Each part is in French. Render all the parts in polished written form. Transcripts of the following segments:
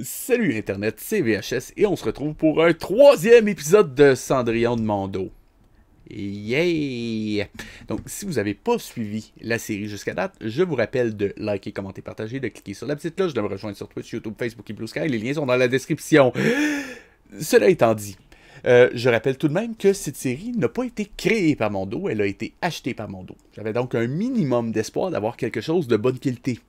Salut Internet, c'est VHS et on se retrouve pour un troisième épisode de Cendrillon de Mondo. Yay! Donc, si vous n'avez pas suivi la série jusqu'à date, je vous rappelle de liker, commenter, partager, de cliquer sur la petite cloche, de me rejoindre sur Twitch, YouTube, Facebook et Blue Sky. Les liens sont dans la description. Cela étant dit, je rappelle tout de même que cette série n'a pas été créée par Mondo, elle a été achetée par Mondo. J'avais donc un minimum d'espoir d'avoir quelque chose de bonne qualité.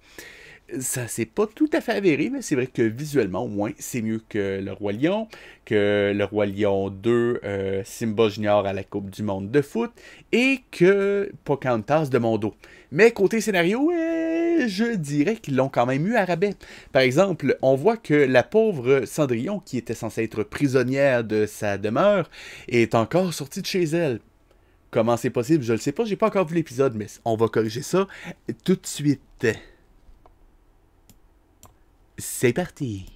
Ça s'est pas tout à fait avéré, mais c'est vrai que visuellement, au moins, c'est mieux que Le Roi Lion, que Le Roi Lion 2, Simba Junior à la Coupe du Monde de foot, et que Pocahontas de Mondo. Mais côté scénario, je dirais qu'ils l'ont quand même eu à rabais. Par exemple, on voit que la pauvre Cendrillon, qui était censée être prisonnière de sa demeure, est encore sortie de chez elle. Comment c'est possible, je le sais pas, j'ai pas encore vu l'épisode, mais on va corriger ça tout de suite. C'est parti!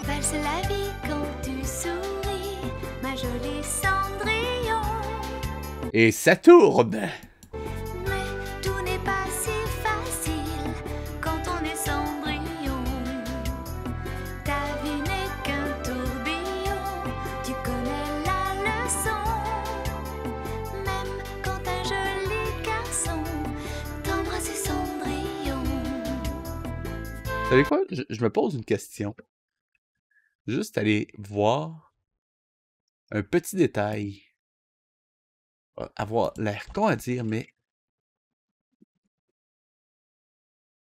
Valse la vie quand tu souris, ma jolie Cendrillon. Et ça tourne! Mais tout n'est pas si facile quand on est Cendrillon. Ta vie n'est qu'un tourbillon, tu connais la leçon. Même quand un joli garçon t'embrasse Cendrillon. Vous savez quoi? Je me pose une question. Juste aller voir un petit détail. Avoir l'air con à dire, mais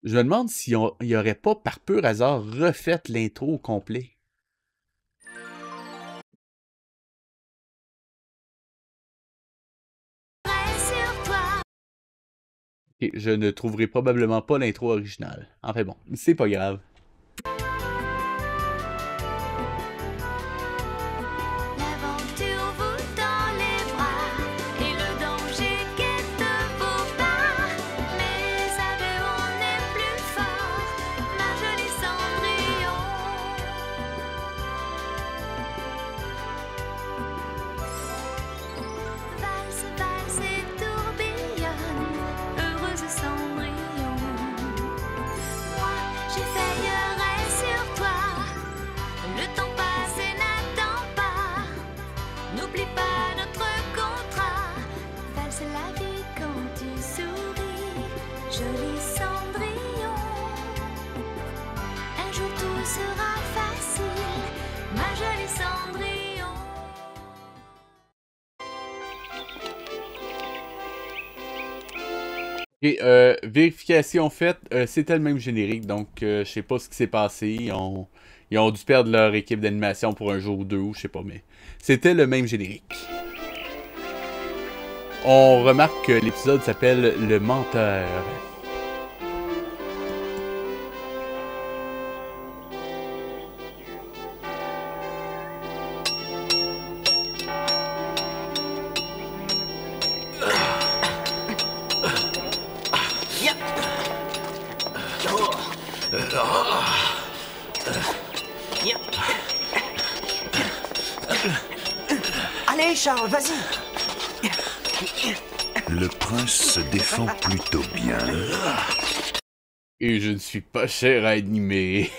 je me demande s'il n'y aurait pas, par pur hasard, refait l'intro au complet. Sur toi. Et je ne trouverai probablement pas l'intro originale. Enfin bon, c'est pas grave. L'aventure vous tend les bras et le danger guette vos pas. Mais à deux on est plus fort, ma jolie Cendrillon. Valse, valse et tourbillonne, heureuse Cendrillon. Moi, je veillerai sur toi. Le temps passe et n'attend pas. N'oublie pas notre contrat. Valse la vie quand tu souris, joli Cendrillon. Un jour tout sera facile, ma jolie Cendrillon. Et vérification faite, c'était le même générique, donc je sais pas ce qui s'est passé. Ils ont dû perdre leur équipe d'animation pour un jour ou deux, ou je sais pas, mais c'était le même générique. On remarque que l'épisode s'appelle Le Menteur. Allez, Charles, vas-y. Le prince se défend plutôt bien. Et je ne suis pas cher à animer.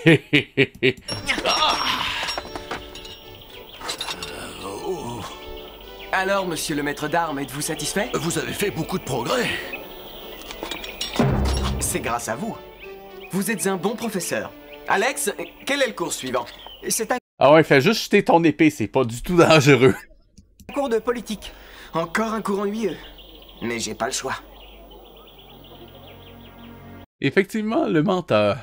Alors, monsieur le maître d'armes, êtes-vous satisfait? Vous avez fait beaucoup de progrès. C'est grâce à vous. Vous êtes un bon professeur. Alex, quel est le cours suivant? C'est un Ah ouais, fais juste jeter ton épée, c'est pas du tout dangereux. cours de politique. Encore un cours ennuyeux. Mais j'ai pas le choix. Effectivement, le menteur.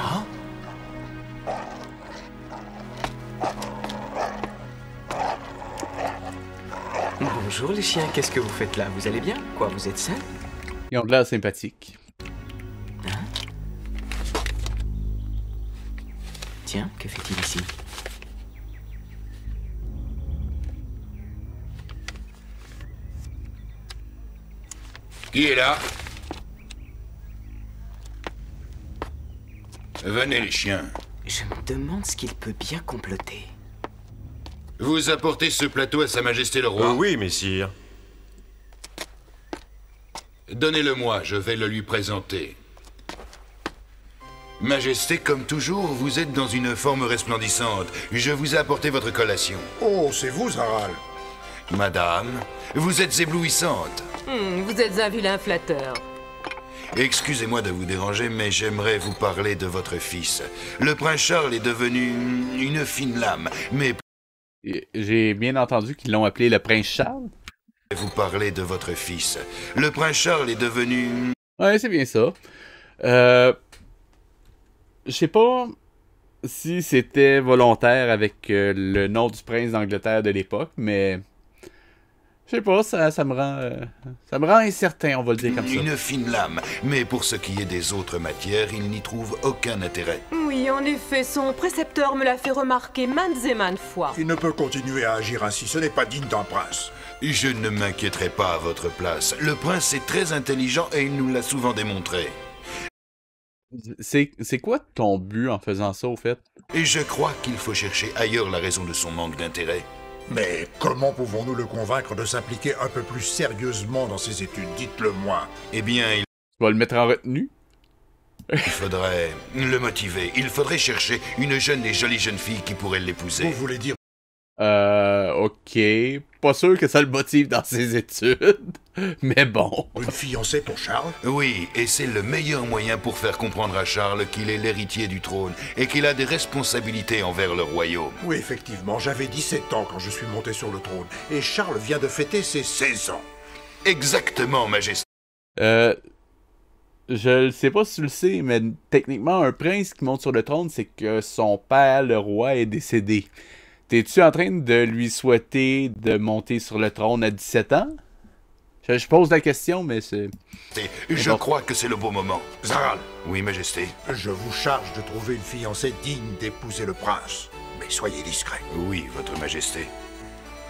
Ah. Bonjour les chiens, qu'est-ce que vous faites là? Vous allez bien? Quoi, vous êtes seuls? Ils ont de l'air sympathiques. Tiens, que fait-il ici? Qui est là? Venez, les chiens. Je me demande ce qu'il peut bien comploter. Vous apportez ce plateau à Sa Majesté le Roi? Oui, messire. Donnez-le-moi, je vais le lui présenter. Majesté, comme toujours, vous êtes dans une forme resplendissante. Je vous ai apporté votre collation. Oh, c'est vous, Zaral. Madame, vous êtes éblouissante. Vous êtes un vilain flatteur. Excusez-moi de vous déranger, mais j'aimerais vous parler de votre fils. Le prince Charles est devenu une fine lame, mais J'ai bien entendu qu'ils l'ont appelé le prince Charles. vous parler de votre fils. Le prince Charles est devenu... Ouais, c'est bien ça. Je sais pas si c'était volontaire avec le nom du prince d'Angleterre de l'époque, mais je sais pas, ça me rend incertain, on va le dire comme ça. Une fine lame, mais pour ce qui est des autres matières, il n'y trouve aucun intérêt. Oui, en effet, son précepteur me l'a fait remarquer maintes et maintes fois. Il ne peut continuer à agir ainsi, ce n'est pas digne d'un prince. Je ne m'inquiéterai pas à votre place. Le prince est très intelligent et il nous l'a souvent démontré. C'est quoi ton but en faisant ça, au fait? Et je crois qu'il faut chercher ailleurs la raison de son manque d'intérêt. Mais comment pouvons-nous le convaincre de s'impliquer un peu plus sérieusement dans ses études? Dites-le-moi. Eh bien, il Tu vas le mettre en retenue? faudrait le motiver. Il faudrait chercher une jeune et jolie jeune fille qui pourrait l'épouser. Vous voulez dire Ok. Pas sûr que ça le motive dans ses études. Mais bon. une fiancée pour Charles? Oui, et c'est le meilleur moyen pour faire comprendre à Charles qu'il est l'héritier du trône et qu'il a des responsabilités envers le royaume. Oui, effectivement, j'avais 17 ans quand je suis monté sur le trône, et Charles vient de fêter ses 16 ans. Exactement, Majesté. Je ne sais pas si tu le sais, mais techniquement, un prince qui monte sur le trône, c'est que son père, le roi, est décédé. T'es-tu en train de lui souhaiter de monter sur le trône à 17 ans? Je pose la question, mais c'est... Je bon. crois que c'est le beau moment. Zaral, Oui, Majesté. je vous charge de trouver une fiancée digne d'épouser le prince. Mais soyez discret. Oui, Votre Majesté.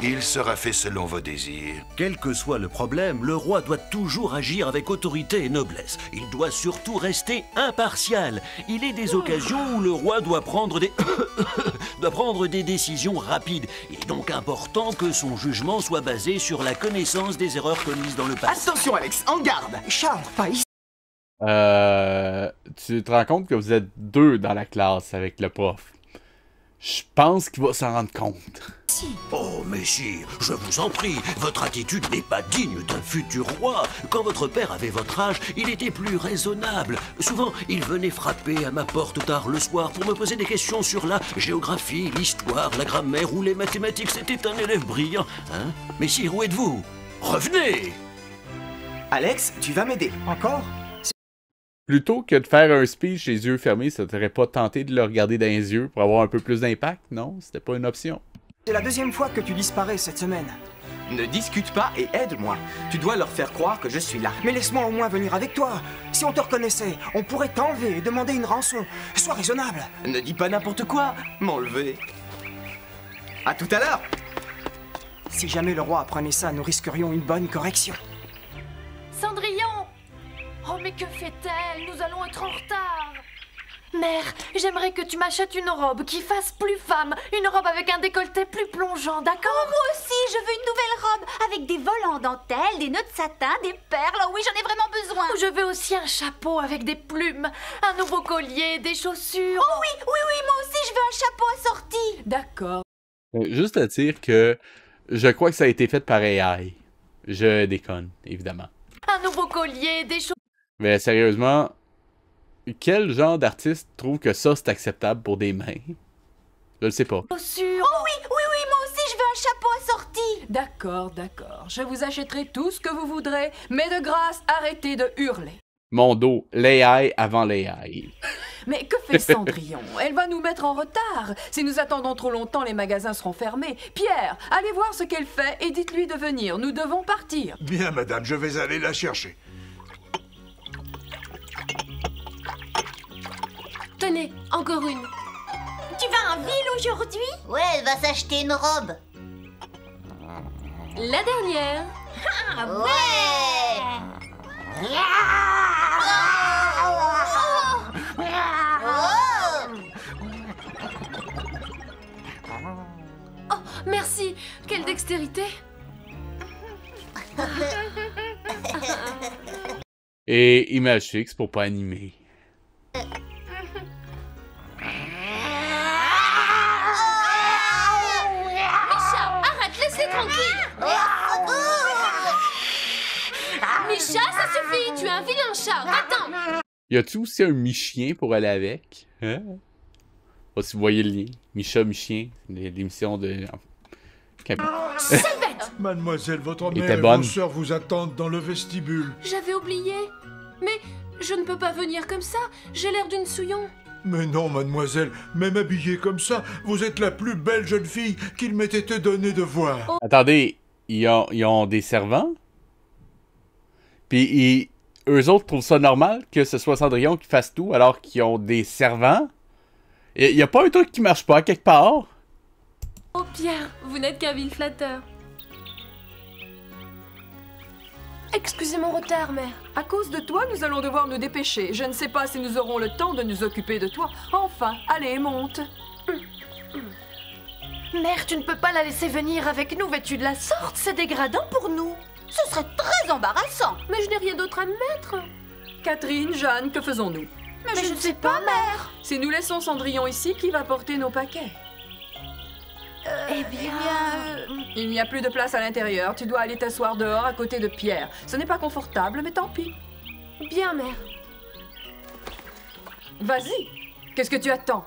Il sera fait selon vos désirs. Quel que soit le problème, le roi doit toujours agir avec autorité et noblesse. Il doit surtout rester impartial. Il est des occasions où le roi doit prendre des... doit prendre des décisions rapides. Il est donc important que son jugement soit basé sur la connaissance des erreurs commises dans le passé. Attention, Alex, en garde! Charles, pas ici! Tu te rends compte que vous êtes deux dans la classe avec le prof. Je pense qu'il va s'en rendre compte. Oh, messire, je vous en prie, votre attitude n'est pas digne d'un futur roi. Quand votre père avait votre âge, il était plus raisonnable. Souvent, il venait frapper à ma porte tard le soir pour me poser des questions sur la géographie, l'histoire, la grammaire ou les mathématiques. C'était un élève brillant, hein? Messire, où êtes-vous? Revenez! Alex, tu vas m'aider. Encore? Plutôt que de faire un speech les yeux fermés, ça t'aurait pas tenté de le regarder dans les yeux pour avoir un peu plus d'impact, non? C'était pas une option. C'est la deuxième fois que tu disparais cette semaine. Ne discute pas et aide-moi. Tu dois leur faire croire que je suis là. Mais laisse-moi au moins venir avec toi. Si on te reconnaissait, on pourrait t'enlever et demander une rançon. Sois raisonnable. Ne dis pas n'importe quoi. M'enlever. À tout à l'heure. Si jamais le roi apprenait ça, nous risquerions une bonne correction. Cendrillon! Oh, mais que fait-elle? Nous allons être en retard. Mère, j'aimerais que tu m'achètes une robe qui fasse plus femme. Une robe avec un décolleté plus plongeant, d'accord? Moi aussi, je veux une nouvelle robe avec des vols en dentelle, des nœuds de satin, des perles. Oh oui, j'en ai vraiment besoin. Je veux aussi un chapeau avec des plumes, un nouveau collier, des chaussures. Oh oui, oui, oui, moi aussi, je veux un chapeau assorti. D'accord. Juste à dire que je crois que ça a été fait par AI. Je déconne, évidemment. Un nouveau collier, des chaussures. Mais sérieusement, quel genre d'artiste trouve que ça c'est acceptable pour des mains? Je le sais pas. Oh oui, oui, oui, moi aussi, je veux un chapeau assorti. D'accord, d'accord. Je vous achèterai tout ce que vous voudrez, mais de grâce, arrêtez de hurler. Mon dos, l'AI avant l'AI. Mais que fait Cendrillon? Elle va nous mettre en retard. Si nous attendons trop longtemps, les magasins seront fermés. Pierre, allez voir ce qu'elle fait et dites-lui de venir. Nous devons partir. Bien, madame, je vais aller la chercher. Tenez, encore une. Tu vas en ville aujourd'hui? Ouais, elle va s'acheter une robe. La dernière. Ah ouais! Oh, merci. Quelle dextérité. Et image fixe pour pas animer. Misha, arrête, laissez tranquille. Misha, ça suffit. Tu es un vilain chat. Va-t'en. Y a-tu aussi un mi-chien pour aller avec? Hein? Oh, si vous voyez le lien. Micha, mi-chien. L'émission de... Sale bête. Mademoiselle, votre était mère et bonne. vos sœurs vous attendent dans le vestibule. J'avais oublié. Mais je ne peux pas venir comme ça. J'ai l'air d'une souillon. Mais non, mademoiselle, même habillée comme ça, vous êtes la plus belle jeune fille qu'il m'ait été donné de voir. Attendez, ils ont des servants? Puis eux autres trouvent ça normal que ce soit Cendrillon qui fasse tout alors qu'ils ont des servants? Y a pas un truc qui marche pas quelque part? Oh Pierre, vous n'êtes qu'un vil flatteur. Excusez mon retard, mère. À cause de toi, nous allons devoir nous dépêcher. Je ne sais pas si nous aurons le temps de nous occuper de toi. Enfin, allez, monte. Mère, tu ne peux pas la laisser venir avec nous vêtue de la sorte. C'est dégradant pour nous. Ce serait très embarrassant. Mais je n'ai rien d'autre à me mettre. Catherine, Jeanne, que faisons-nous? Mais je ne sais pas, mère. Si nous laissons Cendrillon ici, qui va porter nos paquets? Eh bien... Il n'y a plus de place à l'intérieur. Tu dois aller t'asseoir dehors à côté de Pierre. Ce n'est pas confortable, mais tant pis. Bien, mère. Vas-y. Qu'est-ce que tu attends?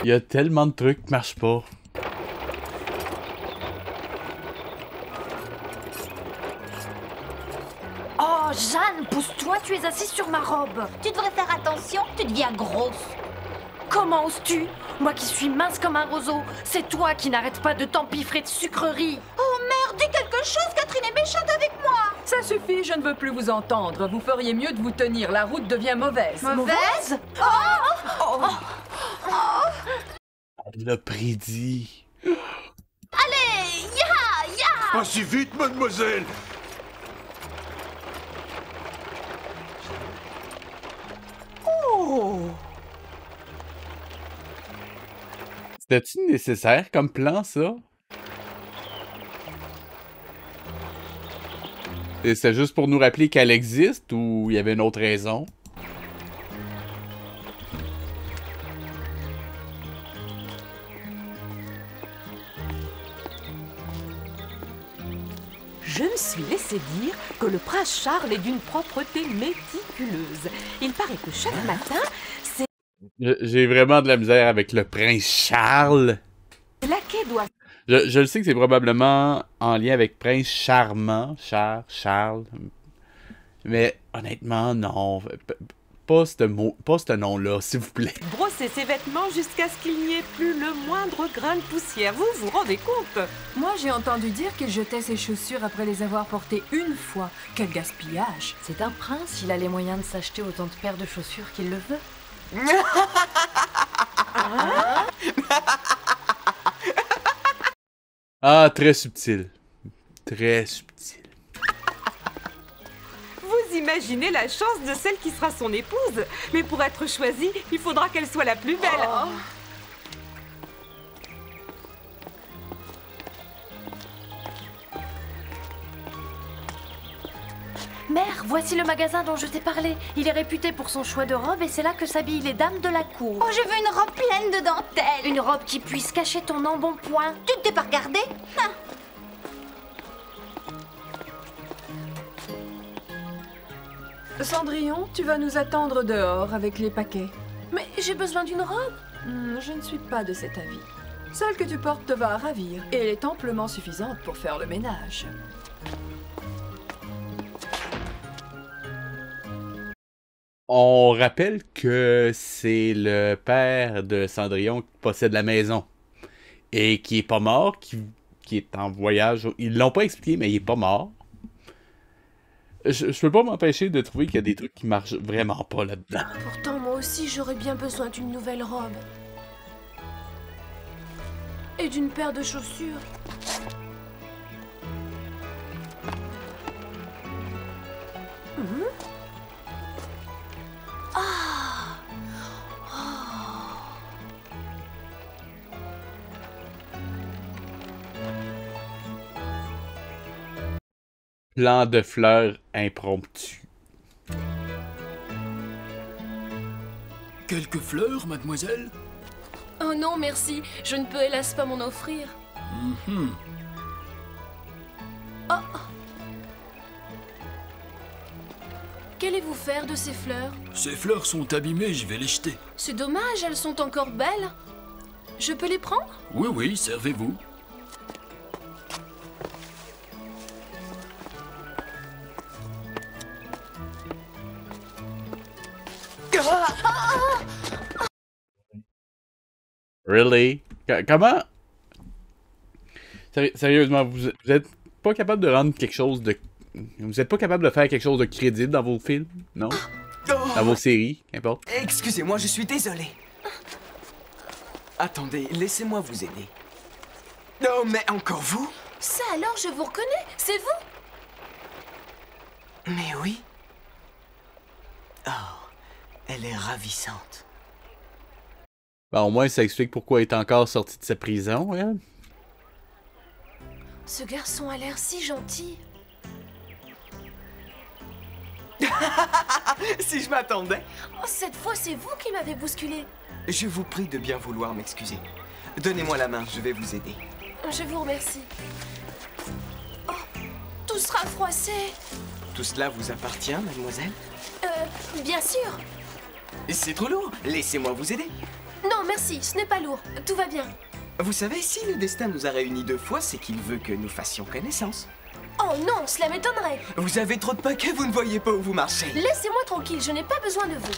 Il y a tellement de trucs qui marchent pas. Oh, Jeanne, pousse-toi, tu es assise sur ma robe. Tu devrais faire attention, tu deviens grosse. Comment oses-tu? Moi qui suis mince comme un roseau, c'est toi qui n'arrêtes pas de t'empiffrer de sucreries. Oh merde, dis quelque chose, Catherine est méchante avec moi. Ça suffit, je ne veux plus vous entendre. Vous feriez mieux de vous tenir. La route devient mauvaise. Mauvaise? Elle l'a prédit. Allez, ya! Pas si vite, mademoiselle! C'était-tu nécessaire comme plan, ça? Et c'est juste pour nous rappeler qu'elle existe ou il y avait une autre raison? Je me suis laissé dire que le prince Charles est d'une propreté méticuleuse. Il paraît que chaque matin, ses J'ai vraiment de la misère avec le prince Charles. laquais doivent... Je le sais que c'est probablement en lien avec Prince Charmant, Charles. Mais honnêtement, non. Pas ce nom-là, s'il vous plaît. brosser ses vêtements jusqu'à ce qu'il n'y ait plus le moindre grain de poussière. Vous vous rendez compte? Moi, j'ai entendu dire qu'il jetait ses chaussures après les avoir portées une fois. Quel gaspillage! C'est un prince, il a les moyens de s'acheter autant de paires de chaussures qu'il le veut. Ah, très subtil. Très subtil. Vous imaginez la chance de celle qui sera son épouse. Mais pour être choisie, il faudra qu'elle soit la plus belle. Mère, voici le magasin dont je t'ai parlé. Il est réputé pour son choix de robe et c'est là que s'habillent les dames de la cour. Oh, je veux une robe pleine de dentelles. Une robe qui puisse cacher ton embonpoint. Tu ne t'es pas regardée? Ah. Cendrillon, tu vas nous attendre dehors avec les paquets. Mais j'ai besoin d'une robe. Je ne suis pas de cet avis. Celle que tu portes te va ravir et elle est amplement suffisante pour faire le ménage. On rappelle que c'est le père de Cendrillon qui possède la maison. Et qui est pas mort, qui est en voyage. Ils l'ont pas expliqué, mais il est pas mort. je peux pas m'empêcher de trouver qu'il y a des trucs qui marchent vraiment pas là-dedans. Pourtant, moi aussi, j'aurais bien besoin d'une nouvelle robe. Et d'une paire de chaussures. Ah! Plan de fleurs impromptu. Quelques fleurs, mademoiselle? Oh non, merci. Je ne peux hélas pas m'en offrir. Oh! Qu'allez-vous faire de ces fleurs? Ces fleurs sont abîmées, je vais les jeter. C'est dommage, elles sont encore belles. Je peux les prendre? Oui, oui, servez-vous. Really? Comment? Sérieusement, vous êtes pas capable de rendre quelque chose de... Vous êtes pas capable de faire quelque chose de crédible dans vos films? Non? Dans vos séries, qu'importe. Excusez-moi, je suis désolé. Attendez, laissez-moi vous aider. Oh, mais encore vous? Ça alors, je vous reconnais, c'est vous? Mais oui. Oh, elle est ravissante. Ben, au moins, ça explique pourquoi elle est encore sortie de sa prison, elle. Ce garçon a l'air si gentil. Si je m'attendais. Oh, cette fois, c'est vous qui m'avez bousculé. Je vous prie de bien vouloir m'excuser. Donnez-moi la main, je vais vous aider. Je vous remercie. Oh, tout sera froissé. Tout cela vous appartient, mademoiselle? Bien sûr. C'est trop lourd. Laissez-moi vous aider. Non, merci, ce n'est pas lourd. Tout va bien. Vous savez, si le destin nous a réunis deux fois, c'est qu'il veut que nous fassions connaissance. Oh non, cela m'étonnerait. Vous avez trop de paquets, vous ne voyez pas où vous marchez. Laissez-moi tranquille, je n'ai pas besoin de vous.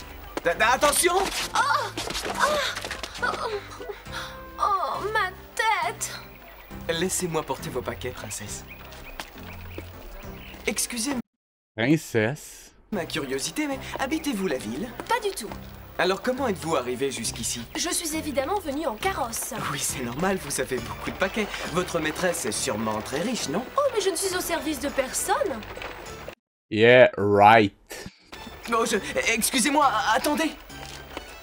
Attention! Oh, ma tête. Laissez-moi porter vos paquets, princesse. Excusez Princesse? ma curiosité, mais habitez-vous la ville? Pas du tout. Alors comment êtes-vous arrivé jusqu'ici? Je suis évidemment venue en carrosse. Oui, c'est normal, vous avez beaucoup de paquets. Votre maîtresse est sûrement très riche, non? Oh, mais je ne suis au service de personne. Yeah, right. Oh, excusez-moi, attendez!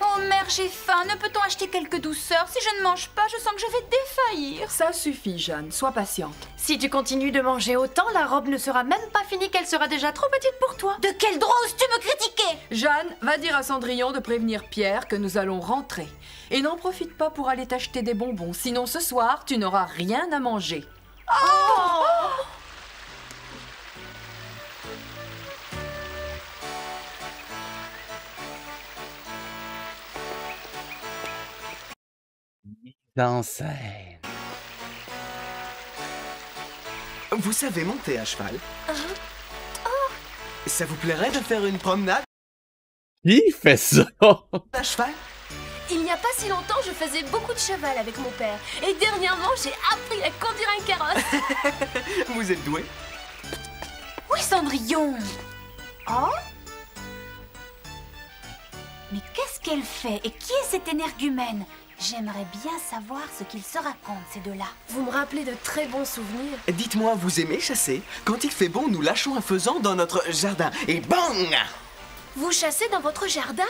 Oh mère, j'ai faim. Ne peut-on acheter quelques douceurs? Si je ne mange pas, je sens que je vais défaillir. Ça suffit, Jeanne. Sois patiente. Si tu continues de manger autant, la robe ne sera même pas finie qu'elle sera déjà trop petite pour toi. De quel droit oses-tu me critiquer? Jeanne, va dire à Cendrillon de prévenir Pierre que nous allons rentrer. Et n'en profite pas pour aller t'acheter des bonbons, sinon ce soir, tu n'auras rien à manger. Oh! Dans scène. Vous savez monter à cheval? Ça vous plairait de faire une promenade Qui fait ça? à cheval? Il n'y a pas si longtemps, je faisais beaucoup de cheval avec mon père. Et dernièrement, j'ai appris à conduire un carrosse. Vous êtes doué? Oui, Cendrillon. Oh? Mais qu'est-ce qu'elle fait? Et qui est cette énergumène? J'aimerais bien savoir ce qu'ils se racontent, ces deux-là. Vous me rappelez de très bons souvenirs. Dites-moi, vous aimez chasser? Quand il fait bon, nous lâchons un faisan dans notre jardin. Et bang! Vous chassez dans votre jardin?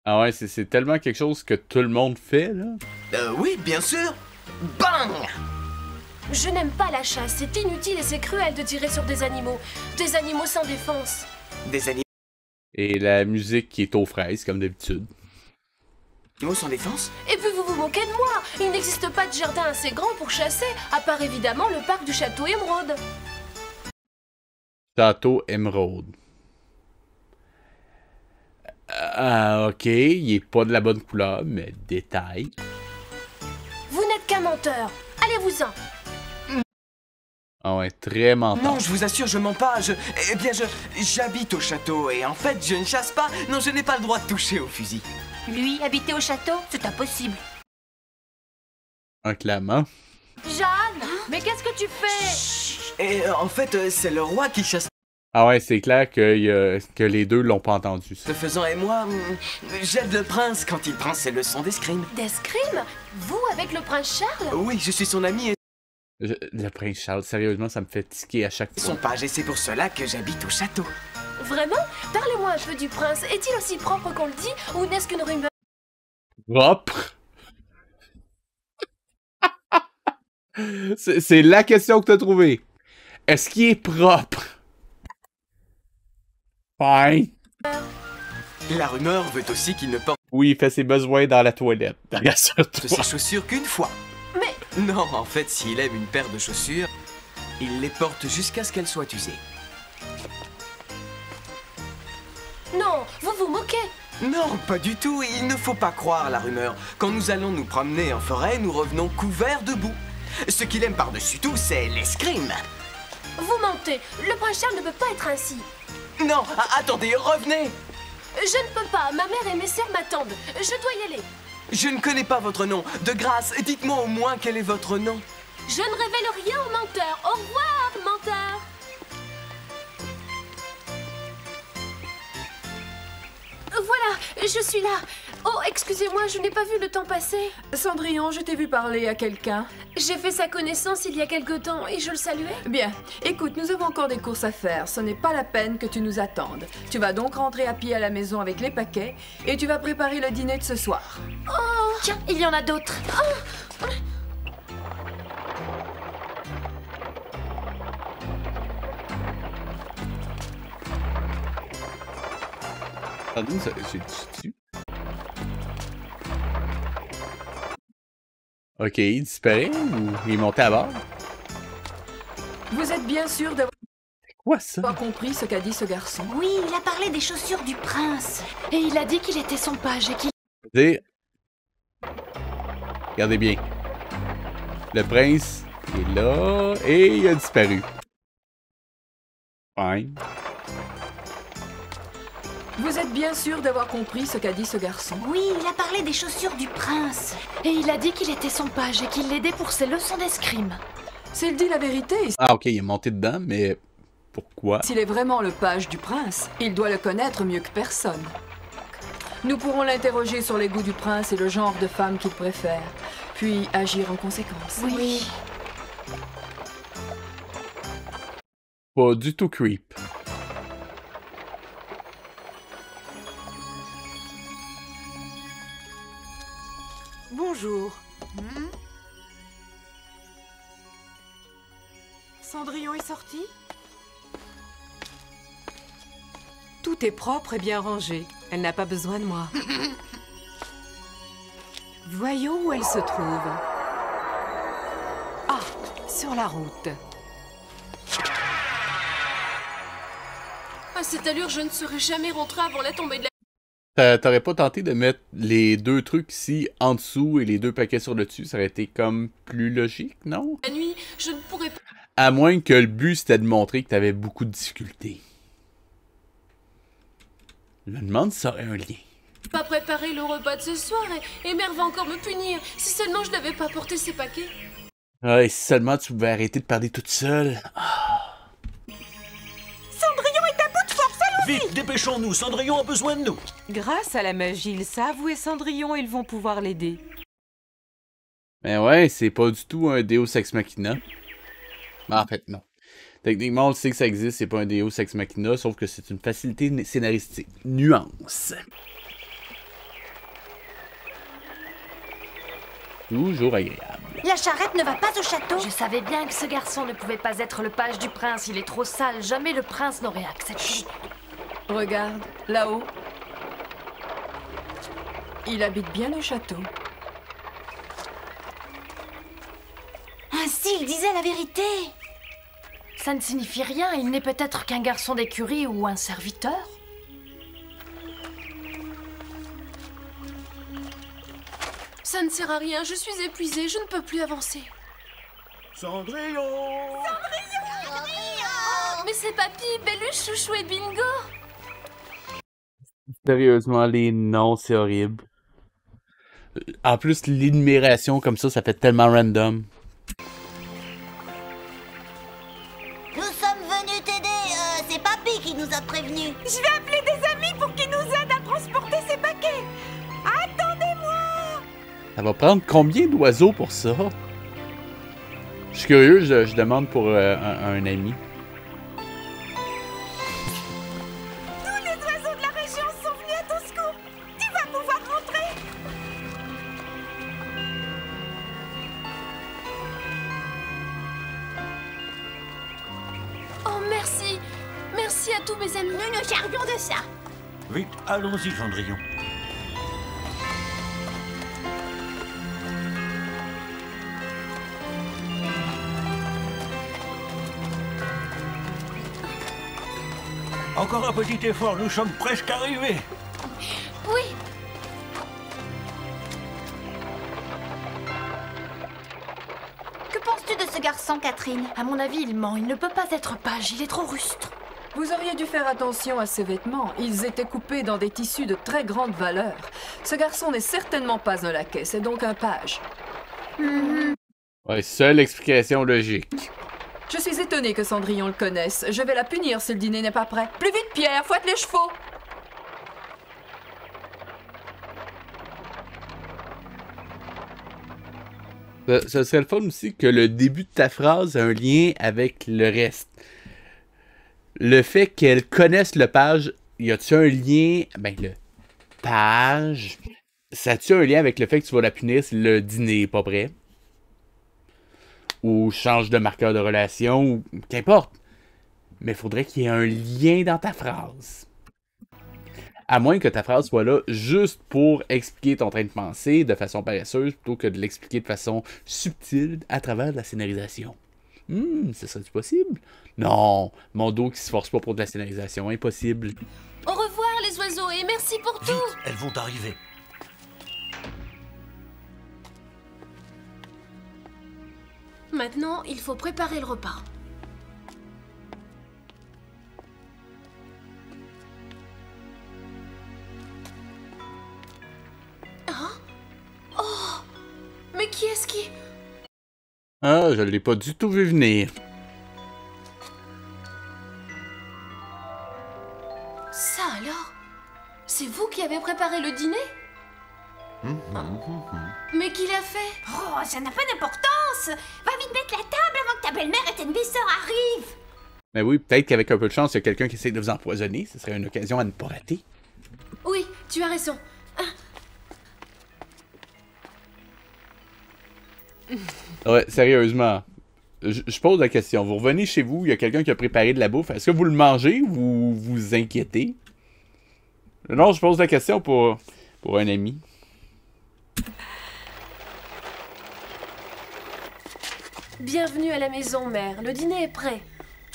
Ah ouais, c'est tellement quelque chose que tout le monde fait, là. Oui, bien sûr. Bang! Je n'aime pas la chasse. C'est inutile et c'est cruel de tirer sur des animaux. Des animaux sans défense. Des animaux Et la musique qui est aux fraises, comme d'habitude. sans défense? Et puis vous vous moquez de moi. Il n'existe pas de jardin assez grand pour chasser, à part évidemment le parc du château Émeraude. Château Émeraude. Ah, ok, il est pas de la bonne couleur, mais détail. Vous n'êtes qu'un menteur. Allez-vous-en. Ah ouais, très menteur. Non, je vous assure, je mens pas. Eh bien, j'habite au château et en fait, je ne chasse pas. Non, je n'ai pas le droit de toucher au fusil. Lui, habiter au château, c'est impossible. Ah, clairement. Jeanne, mais qu'est-ce que tu fais? Et en fait, c'est le roi qui chasse. Ah ouais, c'est clair que les deux l'ont pas entendu. Ce faisant et moi, j'aide le prince quand il prend ses leçons d'escrime. D'escrime? Vous avec le prince Charles? Oui, je suis son ami et Le prince Charles, sérieusement, ça me fait tiquer à chaque fois. son page, et c'est pour cela que j'habite au château. Vraiment? Parlez-moi un peu du prince. Est-il aussi propre qu'on le dit ou n'est-ce qu'une rumeur? Propre? C'est la question que t'as trouvée. Est-ce qu'il est propre? Fine. La rumeur veut aussi qu'il ne porte Oui, il fait ses besoins dans la toilette. Derrière ça, ses chaussures qu'une fois. Mais... Non, en fait, s'il aime une paire de chaussures, il les porte jusqu'à ce qu'elles soient usées. Non, vous vous moquez. Non, pas du tout, il ne faut pas croire la rumeur. Quand nous allons nous promener en forêt, nous revenons couverts de boue. Ce qu'il aime par-dessus tout, c'est l'escrime. Vous mentez. Le prince Charles ne peut pas être ainsi. Non, attendez, revenez. Je ne peux pas. Ma mère et mes sœurs m'attendent. Je dois y aller. Je ne connais pas votre nom. De grâce, dites-moi au moins quel est votre nom. Je ne révèle rien aux menteurs. Au revoir, menteurs. Voilà, je suis là. Oh, excusez-moi, je n'ai pas vu le temps passer. Cendrillon, je t'ai vu parler à quelqu'un. J'ai fait sa connaissance il y a quelque temps et je le saluais. Bien, écoute, nous avons encore des courses à faire. Ce n'est pas la peine que tu nous attendes. Tu vas donc rentrer à pied à la maison avec les paquets et tu vas préparer le dîner de ce soir. Oh, Tiens, il y en a d'autres. Oh. Attendez, j'ai dessus. Ok, il disparaît ou il est monté à bord? Vous êtes bien sûr d'avoir Quoi ça? compris ce qu'a dit ce garçon? Oui, il a parlé des chaussures du prince. Et il a dit qu'il était son page et qu'il... Regardez bien. Le prince est là et il a disparu. Fine. Vous êtes bien sûr d'avoir compris ce qu'a dit ce garçon? Oui, il a parlé des chaussures du prince. Et il a dit qu'il était son page et qu'il l'aidait pour ses leçons d'escrime. S'il dit la vérité, Ah ok, il est monté dedans, mais pourquoi? s'il est vraiment le page du prince, il doit le connaître mieux que personne. Nous pourrons l'interroger sur les goûts du prince et le genre de femme qu'il préfère, puis agir en conséquence. Oui. Pas du tout creep. Bonjour. Cendrillon est sorti? Tout est propre et bien rangé. Elle n'a pas besoin de moi. Voyons où elle se trouve. Ah, sur la route. À cette allure, je ne serai jamais rentrée avant la tombée de la... T'aurais pas tenté de mettre les deux trucs ici en dessous et les deux paquets sur le dessus? Ça aurait été comme plus logique, non? La nuit, je ne pourrais pas... À moins que le but c'était de montrer que t'avais beaucoup de difficultés. Je me demande si ça aurait un lien. Pas préparer le repas de ce soir et Mère va encore me punir. Si seulement je n'avais pas porté ces paquets. Ah, et si seulement tu pouvais arrêter de parler toute seule. Cendrillon est à bout de force, allons-y! Vite, dépêchons-nous, Cendrillon a besoin de nous. Grâce à la magie, ils savent où est Cendrillon et ils vont pouvoir l'aider. Mais ouais, c'est pas du tout un Deus Ex Machina. En fait, non. Techniquement, on le sait que ça existe, c'est pas un Deus Ex Machina, sauf que c'est une facilité scénaristique. Nuance. Toujours agréable. La charrette ne va pas au château. Je savais bien que ce garçon ne pouvait pas être le page du prince. Il est trop sale. Jamais le prince n'aurait accepté. Regarde, là-haut. Il habite bien le château. Ainsi, il disait la vérité. Ça ne signifie rien. Il n'est peut-être qu'un garçon d'écurie ou un serviteur. Ça ne sert à rien, je suis épuisée, je ne peux plus avancer. Cendrillon! Oh, mais c'est Papy, Belluche, Chouchou et Bingo. Sérieusement, les noms, c'est horrible. En plus, l'énumération comme ça fait tellement random. Nous sommes venus t'aider, c'est Papy. nous a prévenus. Je vais appeler des amis pour qu'ils nous aident à transporter ces paquets. Attendez-moi! Ça va prendre combien d'oiseaux pour ça? Je suis curieux, je demande pour un ami. Tous les oiseaux de la région sont venus à ton secours. Tu vas pouvoir rentrer. Oh, merci. Merci à tous mes amis. Nous nous chargeons de ça. Vite, allons-y, Cendrillon. Encore un petit effort, nous sommes presque arrivés. Oui. Que penses-tu de ce garçon, Catherine? À mon avis, il ment. Il ne peut pas être page. Il est trop rustre. Vous auriez dû faire attention à ses vêtements. Ils étaient coupés dans des tissus de très grande valeur. Ce garçon n'est certainement pas un laquais, c'est donc un page. Ouais, seule explication logique. Je suis étonnée que Cendrillon le connaisse. Je vais la punir si le dîner n'est pas prêt. Plus vite, Pierre, fouette les chevaux! Ça serait le fun aussi que le début de ta phrase a un lien avec le reste. Le fait qu'elle connaisse le page, y a-tu un lien? Ben, le page, ça a-tu un lien avec le fait que tu vas la punir si le dîner n'est pas prêt? Ou change de marqueur de relation, ou qu'importe. Mais il faudrait qu'il y ait un lien dans ta phrase. À moins que ta phrase soit là juste pour expliquer ton train de pensée de façon paresseuse plutôt que de l'expliquer de façon subtile à travers la scénarisation. Ce serait-tu possible? Non, mon dos qui se force pas pour de la scénarisation, impossible. Au revoir les oiseaux et merci pour tout. Vite, elles vont arriver. Maintenant, il faut préparer le repas. Hein? Oh! Mais qui est-ce qui... Ah, je l'ai pas du tout vu venir. Ça alors? C'est vous qui avez préparé le dîner? Mais qui l'a fait? Oh, ça n'a pas d'importance. Va vite mettre la table avant que ta belle-mère et ta demi-sœur arrivent. Mais oui, peut-être qu'avec un peu de chance, il y a quelqu'un qui essaie de vous empoisonner. Ce serait une occasion à ne pas rater. Oui, tu as raison. Ouais, sérieusement. Je pose la question. Vous revenez chez vous, il y a quelqu'un qui a préparé de la bouffe. Est-ce que vous le mangez ou vous vous inquiétez? Non, je pose la question pour un ami. Bienvenue à la maison, mère. Le dîner est prêt.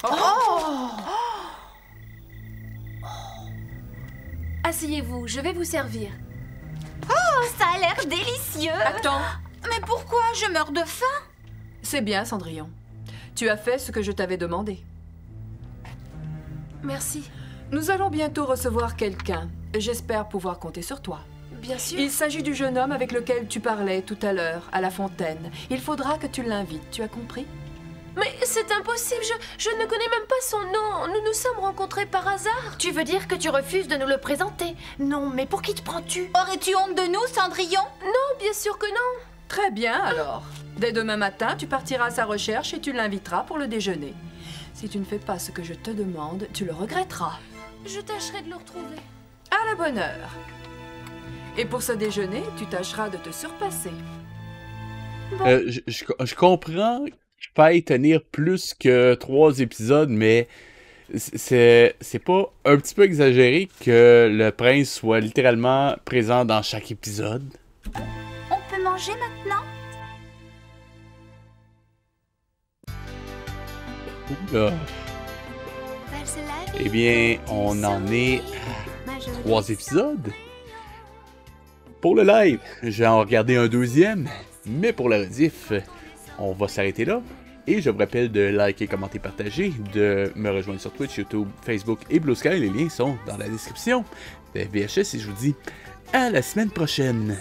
Oh! Asseyez-vous, je vais vous servir. Oh, ça a l'air délicieux. Attends. Mais pourquoi? Je meurs de faim. C'est bien, Cendrillon. Tu as fait ce que je t'avais demandé. Merci. Nous allons bientôt recevoir quelqu'un. J'espère pouvoir compter sur toi. Bien sûr. Il s'agit du jeune homme avec lequel tu parlais tout à l'heure, à la fontaine. Il faudra que tu l'invites, tu as compris? Mais c'est impossible, je ne connais même pas son nom. Nous nous sommes rencontrés par hasard. Tu veux dire que tu refuses de nous le présenter? Non, mais pour qui te prends-tu? Aurais-tu honte de nous, Cendrillon? Non, bien sûr que non. Très bien, alors. Dès demain matin, tu partiras à sa recherche et tu l'inviteras pour le déjeuner. Si tu ne fais pas ce que je te demande, tu le regretteras. Je tâcherai de le retrouver. À la bonne heure. Et pour ce déjeuner, tu tâcheras de te surpasser. Bon. Je comprends qu'il faille tenir plus que 3 épisodes, mais c'est pas un petit peu exagéré que le prince soit littéralement présent dans chaque épisode? On peut manger maintenant? Oula. Eh bien, on en est à 3 épisodes. Pour le live, je vais en regarder un deuxième, mais pour la rediff, on va s'arrêter là. Et je vous rappelle de liker, commenter, partager, de me rejoindre sur Twitch, YouTube, Facebook et Blue Sky. Les liens sont dans la description. C'était VHS et je vous dis à la semaine prochaine.